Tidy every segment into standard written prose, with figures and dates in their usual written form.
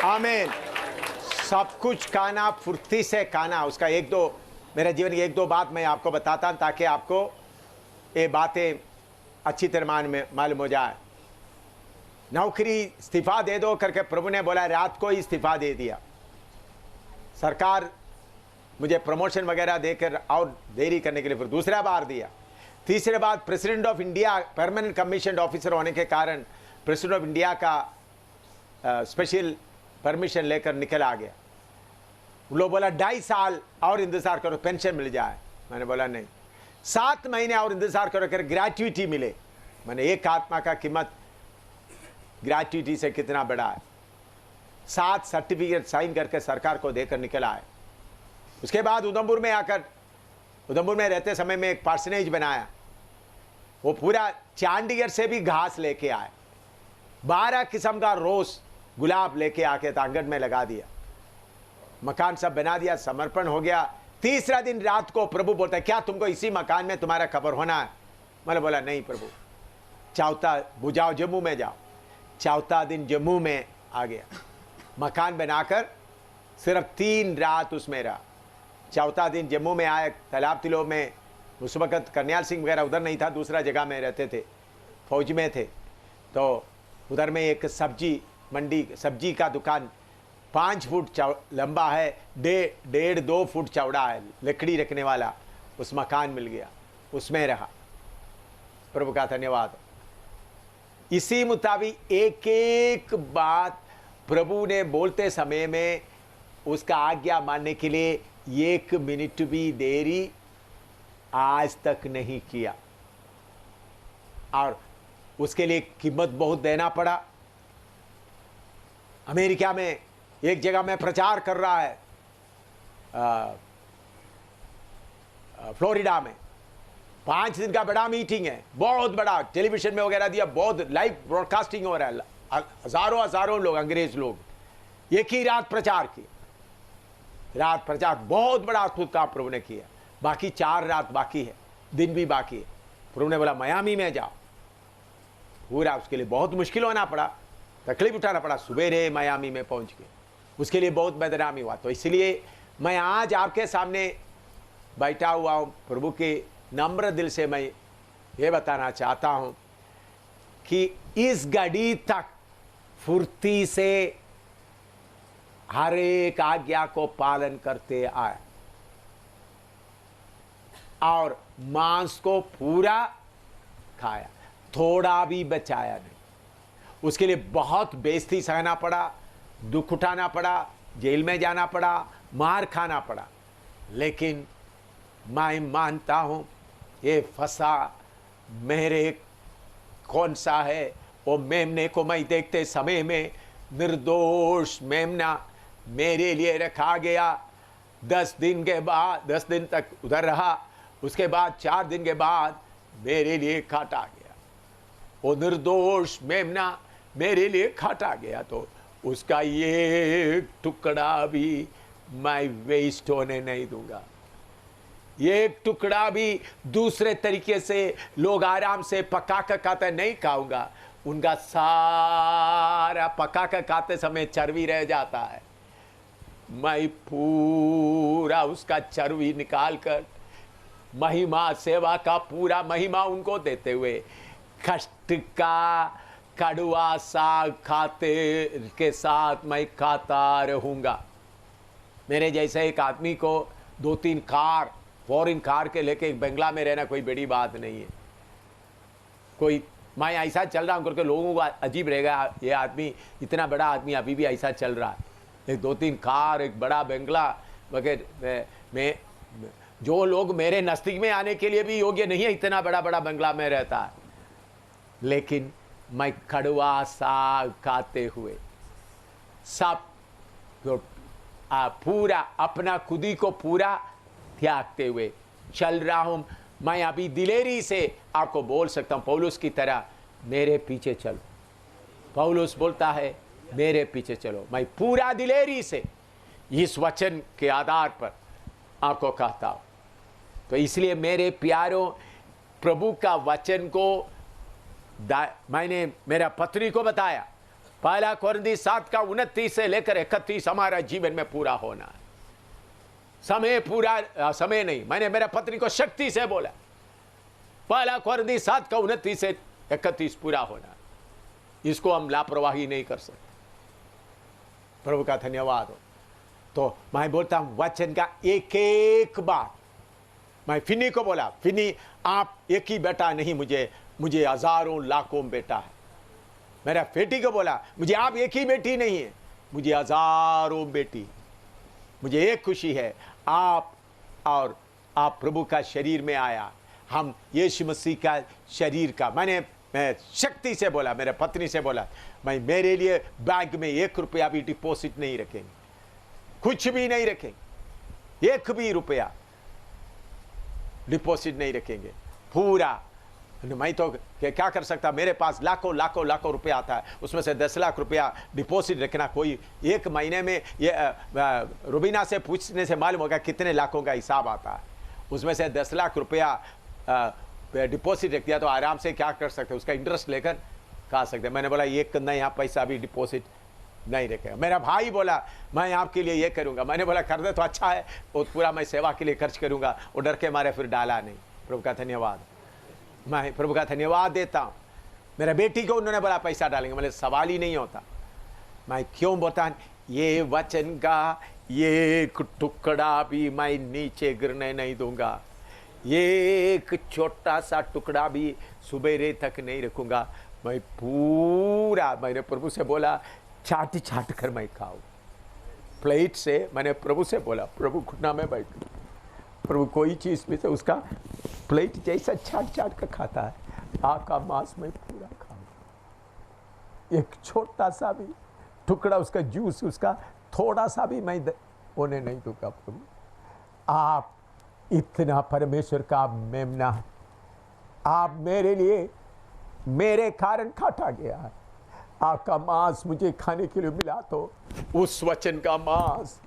आमीन। सब कुछ खाना, फुर्ती से खाना। उसका एक दो, मेरे जीवन की एक दो बात मैं आपको बताता हूँ ताकि आपको ये बातें अच्छी तरह मालूम हो जाए। नौकरी इस्तीफा दे दो करके प्रभु ने बोला, रात को ही इस्तीफा दे दिया। सरकार मुझे प्रमोशन वगैरह देकर और देरी करने के लिए फिर दूसरा बार दिया। तीसरे बार president of India, permanent commission officer होने के कारण प्रेसिडेंट ऑफ इंडिया का स्पेशल परमिशन लेकर निकल आ गया। वो लोग बोला 2.5 साल और इंतजार करो, पेंशन मिल जाए। मैंने बोला नहीं, 7 महीने और इंतजार करो कर ग्रेच्युटी मिले। मैंने एक आत्मा का कीमत ग्रेच्युटी से कितना बड़ा है। 7 सर्टिफिकेट साइन करके सरकार को देकर निकल आए। उसके बाद उधमपुर में आकर, उधमपुर में रहते समय में एक पार्सनेज बनाया। वो पूरा चंडीगढ़ से भी घास लेके आए, 12 किस्म का रोज गुलाब लेके आके आंगन में लगा दिया। मकान सब बना दिया, समर्पण हो गया। तीसरा दिन रात को प्रभु बोलता है, क्या तुमको इसी मकान में तुम्हारा कब्र होना है? मैंने बोला नहीं प्रभु, चौथा बुझाओ, जम्मू में जाओ। चौथा दिन जम्मू में आ गया, मकान बनाकर सिर्फ 3 रात उसमें रहा। चौथा दिन जम्मू में आए, तालाब तिलो में। उस वक्त करन्याल सिंह वगैरह उधर नहीं था, दूसरा जगह में रहते थे, फौज में थे। तो उधर में एक सब्जी मंडी, सब्जी का दुकान 5 फुट लंबा है, 1.5-2 फुट चौड़ा है, लकड़ी रखने वाला। उस मकान मिल गया, उसमें रहा। प्रभु का धन्यवाद। इसी मुताबिक एक एक बात प्रभु ने बोलते समय में उसका आज्ञा मानने के लिए 1 मिनट भी देरी आज तक नहीं किया। और उसके लिए कीमत बहुत देना पड़ा। अमेरिका में एक जगह में प्रचार कर रहा है, फ्लोरिडा में 5 दिन का बड़ा मीटिंग है, बहुत बड़ा, टेलीविजन में वगैरह दिया, बहुत लाइव ब्रॉडकास्टिंग हो रहा है। हजारों लोग, अंग्रेज लोग एक ही रात प्रचार किया। रात प्रचार, बहुत बड़ा अद्भुत काम प्रभु ने किया। बाकी 4 रात बाकी है, दिन भी बाकी है। प्रभु ने बोला मियामी में जाओ। पूरा उसके लिए बहुत मुश्किल होना पड़ा, तकलीफ उठाना पड़ा। सवेरे मियामी में पहुंच गए, उसके लिए बहुत बदनामी हुआ। तो इसलिए मैं आज आपके सामने बैठा हुआ हूं। प्रभु के नम्र दिल से मैं ये बताना चाहता हूं कि इस घड़ी तक फुर्ती से हर एक आज्ञा को पालन करते आए और मांस को पूरा खाया, थोड़ा भी बचाया नहीं। उसके लिए बहुत बेइज्जती सहना पड़ा, दुख उठाना पड़ा, जेल में जाना पड़ा, मार खाना पड़ा। लेकिन मैं मानता हूं ये फंसा मेरे कौन सा है। वो मेमने को मैं देखते समय में निर्दोष मेमना मेरे लिए रखा गया। 10 दिन के बाद, 10 दिन तक उधर रहा। उसके बाद 4 दिन के बाद मेरे लिए काटा गया। वो निर्दोष मेमना मेरे लिए काटा गया। तो उसका ये टुकड़ा भी मैं वेस्ट होने नहीं दूंगा। एक टुकड़ा भी दूसरे तरीके से लोग आराम से पका कर खाते नहीं खाऊंगा। उनका सारा पका कर खाते समय चर्बी रह जाता है। मैं पूरा उसका चर्बी निकाल कर महिमा, सेवा का पूरा महिमा उनको देते हुए कष्ट का कड़वा साग खाते के साथ मैं खाता रहूंगा। मेरे जैसे एक आदमी को 2-3 कार, फॉरेन कार के लेके एक बंगला में रहना कोई बड़ी बात नहीं है। कोई मैं ऐसा चल रहा हूँ करके लोगों को अजीब रहेगा, ये आदमी इतना बड़ा आदमी अभी भी ऐसा चल रहा है। एक 2-3 कार, एक बड़ा बंगला वगैरह में जो लोग मेरे नज़दीक में आने के लिए भी योग्य नहीं है, इतना बड़ा बड़ा बंगला में रहता है। लेकिन मैं कड़वा साग खाते हुए सब पूरा अपना खुदी को पूरा त्यागते हुए चल रहा हूं। मैं अभी दिलेरी से आपको बोल सकता हूं, पौलुस की तरह मेरे पीछे चलो। पौलुस बोलता है मेरे पीछे चलो। मैं पूरा दिलेरी से इस वचन के आधार पर आपको कहता हूं। तो इसलिए मेरे प्यारों, प्रभु का वचन को मैंने मेरा पत्नी को बताया, पहला कोरिन्थी 7 का 29 से लेकर 31 हमारा जीवन में पूरा होना है। समय पूरा समय नहीं, मैंने मेरा पत्नी को शक्ति से बोला, पहला कोरिन्थी 7 का 29 से 31 पूरा होना है। इसको हम लापरवाही नहीं कर सकते। प्रभु का धन्यवाद हो। तो मैं बोलता हूं वचन का एक एक बात। मैं फिनी को बोला, फिनी आप एक ही बेटा नहीं, मुझे हजारों लाखों बेटा है। मेरा बेटी को बोला, मुझे आप एक ही बेटी नहीं है, मुझे हजारों बेटी। मुझे एक खुशी है, आप और आप प्रभु का शरीर में आया, हम यीशु मसीह का शरीर का। मैं शक्ति से बोला, मेरे पत्नी से बोला, मेरे लिए बैंक में 1 रुपया भी डिपॉजिट नहीं रखेंगे, कुछ भी नहीं रखेंगे, 1 भी रुपया डिपॉजिट नहीं रखेंगे पूरा। मैं तो क्या कर सकता, मेरे पास लाखों लाखों लाखों रुपया आता है, उसमें से 10 लाख रुपया डिपॉजिट रखना, कोई एक महीने में ये रुबीना से पूछने से मालूम होगा कितने लाखों का हिसाब आता है। उसमें से 10 लाख रुपया डिपॉजिट रख दिया तो आराम से क्या कर सकते, उसका इंटरेस्ट लेकर खा सकते। मैंने बोला एक नया पैसा भी डिपॉजिट नहीं रखेगा। मेरा भाई बोला मैं आपके लिए ये करूंगा। मैंने बोला कर दे तो अच्छा है, वो पूरा मैं सेवा के लिए खर्च करूंगा। वो डर के मारे फिर डाला नहीं। प्रभु का धन्यवाद, मैं प्रभु का धन्यवाद देता हूँ। मेरा बेटी को उन्होंने बोला पैसा डालेंगे, मतलब सवाल ही नहीं होता। मैं क्यों बोलता, ये वचन का ये टुकड़ा भी मैं नीचे गिरने नहीं दूंगा, ये एक छोटा सा टुकड़ा भी सुबेरे तक नहीं रखूंगा। मैं पूरा, मैंने प्रभु से बोला चाट चाट कर मैं खाऊं प्लेट से। मैंने प्रभु से बोला, प्रभु घुटना में बैठ, प्रभु कोई चीज़ भी से उसका प्लेट जैसा चाट चाट कर खाता है, आका मांस में पूरा खाऊं। एक छोटा सा भी टुकड़ा उसका जूस, उसका थोड़ा सा भी मैं उन्हें नहीं दूंगा। प्रभु आप इतना परमेश्वर का मेमना, आप मेरे लिए मेरे कारण काटा गया है। आपका मांस मुझे खाने के लिए मिला तो उस वचन का मांस,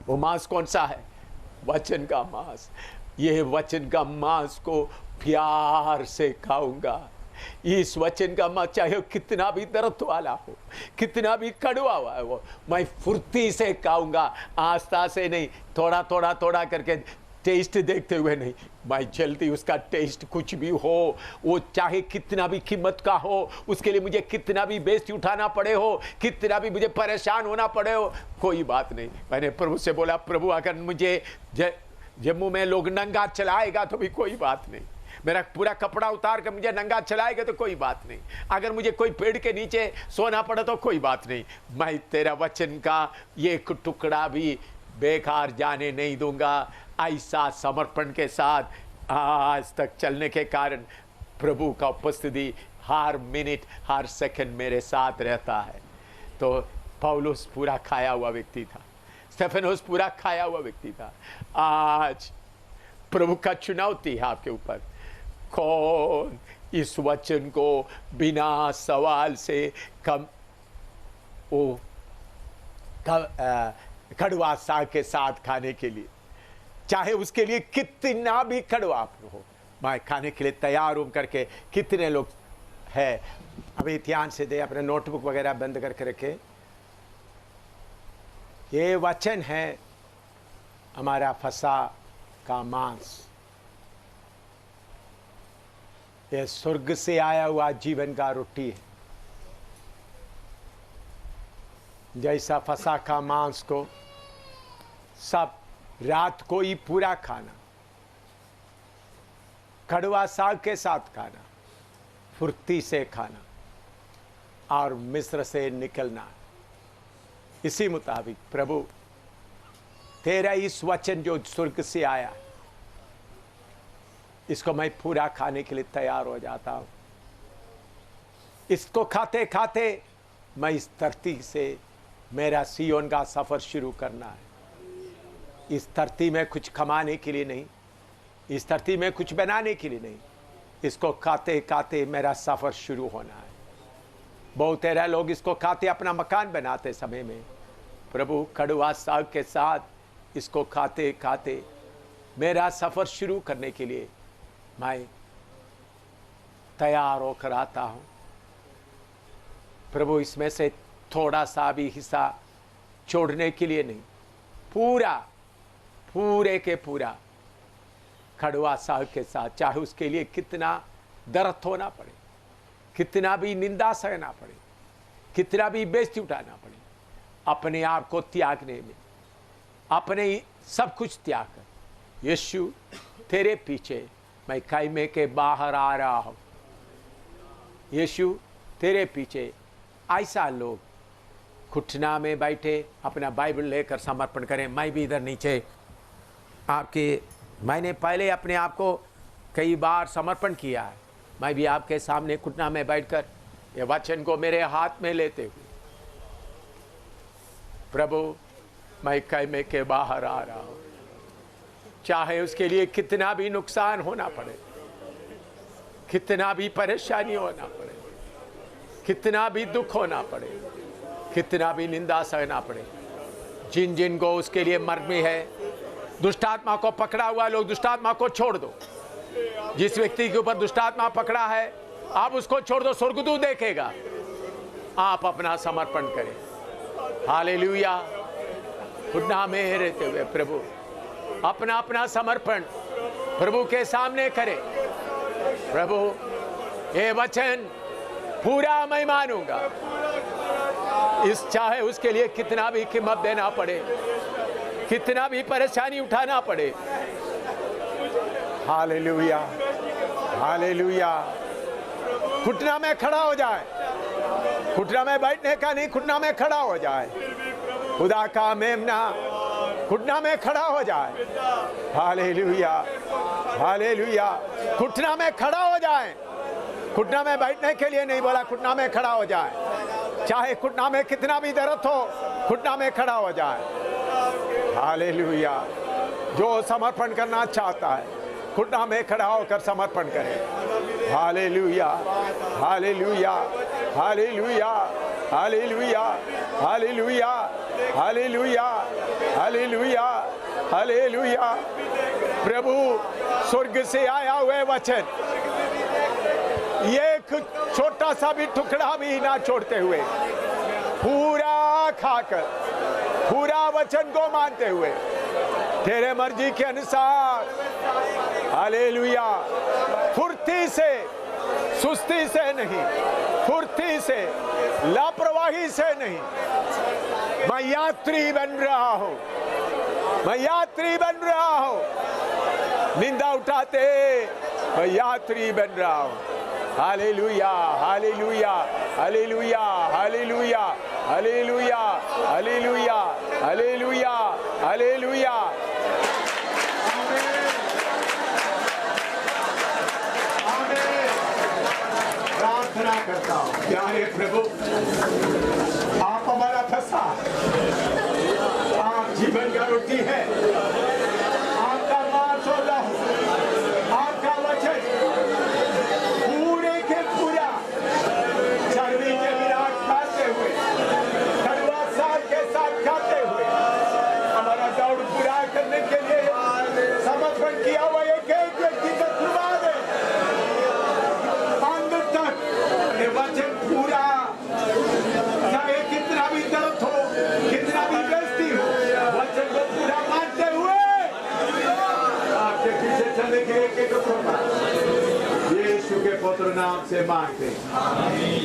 वो मांस कौन सा है? वचन का मांस। ये वचन का मांस को प्यार से खाऊंगा। इस वचन का मांस चाहे कितना भी दर्द वाला हो, कितना भी कड़वा हुआ हो, मैं फुर्ती से खाऊंगा, आस्था से नहीं, थोड़ा थोड़ा थोड़ा करके, टेस्ट देखते हुए नहीं। मैं जल्दी उसका टेस्ट कुछ भी हो, वो चाहे कितना भी कीमत का हो, उसके लिए मुझे कितना भी बेइज्जती उठाना पड़े हो, कितना भी मुझे परेशान होना पड़े हो, कोई बात नहीं। मैंने प्रभु से बोला, प्रभु अगर मुझे जम्मू में लोग नंगा चलाएगा तो भी कोई बात नहीं, मेरा पूरा कपड़ा उतार कर मुझे नंगा चलाएगा तो कोई बात नहीं, अगर मुझे कोई पेड़ के नीचे सोना पड़े तो कोई बात नहीं। मैं तेरा वचन का ये टुकड़ा भी बेकार जाने नहीं दूंगा। ऐसा समर्पण के साथ आज तक चलने के कारण प्रभु का उपस्थिति हर मिनट हर सेकंड मेरे साथ रहता है। तो पौलुस पूरा खाया हुआ व्यक्ति था, स्टेफेनोस पूरा खाया हुआ व्यक्ति था। आज प्रभु का चुनौती है आपके ऊपर, कौन इस वचन को बिना सवाल से कड़वा साग के साथ खाने के लिए, चाहे उसके लिए कितना भी कड़वा हो, मैं खाने के लिए तैयार हूं करके कितने लोग हैं। अभी ध्यान से दे, अपने नोटबुक वगैरह बंद करके रखे। ये वचन है हमारा फसा का मांस, ये स्वर्ग से आया हुआ जीवन का रोटी है। जैसा फसा का मांस को सब रात को ही पूरा खाना, कड़वा साग के साथ खाना, फुर्ती से खाना और मिस्र से निकलना। इसी मुताबिक प्रभु तेरा इस वचन जो स्वर्ग से आया, इसको मैं पूरा खाने के लिए तैयार हो जाता हूं। इसको खाते खाते मैं इस धरती से मेरा सियोन का सफर शुरू करना है। इस धरती में कुछ कमाने के लिए नहीं, इस धरती में कुछ बनाने के लिए नहीं, इसको खाते खाते मेरा सफर शुरू होना है। बहुत तेरा लोग इसको खाते अपना मकान बनाते समय में, प्रभु कड़वा साग के साथ इसको खाते खाते मेरा सफर शुरू करने के लिए मैं तैयार होकर आता हूं। प्रभु इसमें से थोड़ा सा भी हिस्सा छोड़ने के लिए नहीं, पूरा पूरे के पूरा खड़वा साहब के साथ, चाहे उसके लिए कितना दर्द होना पड़े, कितना भी निंदा सहना पड़े, कितना भी बेइज्जती उठाना पड़े, अपने आप को त्यागने में, अपने सब कुछ त्याग कर, यीशु तेरे पीछे मैं खैमे के बाहर आ रहा हूँ। यीशु तेरे पीछे। ऐसा लोग घुटना में बैठे अपना बाइबल लेकर समर्पण करें। मैं भी इधर नीचे मैंने पहले अपने आप को कई बार समर्पण किया है। मैं भी आपके सामने घुटना में बैठकर ये वचन को मेरे हाथ में लेते हुए, प्रभु मैं खैमे के बाहर आ रहा हूँ, चाहे उसके लिए कितना भी नुकसान होना पड़े, कितना भी परेशानी होना पड़े, कितना भी दुख होना पड़े, कितना भी निंदा सहना पड़े। जिन जिन को उसके लिए मर्म है, दुष्टात्मा को पकड़ा हुआ लोग दुष्टात्मा को छोड़ दो। जिस व्यक्ति के ऊपर दुष्टात्मा पकड़ा है आप उसको छोड़ दो, स्वर्गदूत देखेगा। आप अपना समर्पण करें। हालेलुया। घुटना में रहते हुए प्रभु अपना अपना समर्पण प्रभु के सामने करें। प्रभु ये वचन पूरा मैं मानूंगा, इस चाहे उसके लिए कितना भी कीमत देना पड़े, कितना भी परेशानी उठाना पड़े। Hallelujah, hallelujah. घुटना में खड़ा हो जाए, घुटना में बैठने का नहीं, घुटना में खड़ा हो जाए। खुदा का मेमना घुटना में खड़ा हो जाए। Hallelujah, hallelujah. घुटना में खड़ा हो जाए। घुटना में बैठने के लिए नहीं बोला, घुटना में खड़ा हो जाए। चाहे घुटना में कितना भी दर्द हो, घुटना में खड़ा हो जाए। हालेलुया। जो समर्पण करना चाहता है घुटना में खड़ा होकर समर्पण करें। Hallelujah, hallelujah, hallelujah, hallelujah, hallelujah, hallelujah, hallelujah, hallelujah. प्रभु स्वर्ग से आया हुए वचन एक छोटा सा भी टुकड़ा भी ना छोड़ते हुए पूरा खाकर, पूरा वचन को मानते हुए तेरे मर्जी के अनुसार, हालेलुया, फुर्ती से, सुस्ती से नहीं, फुर्ती से, लापरवाही से नहीं। मैं यात्री बन रहा हूं, मैं यात्री बन रहा हूं। निंदा उठाते मैं यात्री बन रहा हूं। Hallelujah, hallelujah, hallelujah, hallelujah, hallelujah, hallelujah, hallelujah, hallelujah. प्रार्थना करता हूँ, प्यारे प्रभु आप हमारा फंसा, आप जीवन का रोटी है, आपका मांस और लहू, आपका वचन पूरे के पूरा चर्बी के बिना खाते हुए, कड़वा साग के साथ खाते हुए हमारा दौड़ पूरा करने के लिए समर्पण किया हुआ एक एक व्यक्ति को खुलवा दे। अंत तक ये वचन पूरा, चाहे कितना भी दर्द हो, कितना भी बेइज्जती हो, वचन को पूरा मानते हुए आपके पीछे चलने के एक एक को यीशु के पुत्र नाम से मांगते हैं।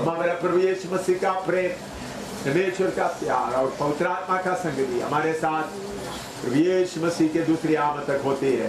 हमारा प्रभु यीशु मसीह का प्रेम, परमेश्वर का प्यार और पवित्र आत्मा का संग भी हमारे साथ प्रभु यीशु मसीह के दूसरी आमद तक होती है।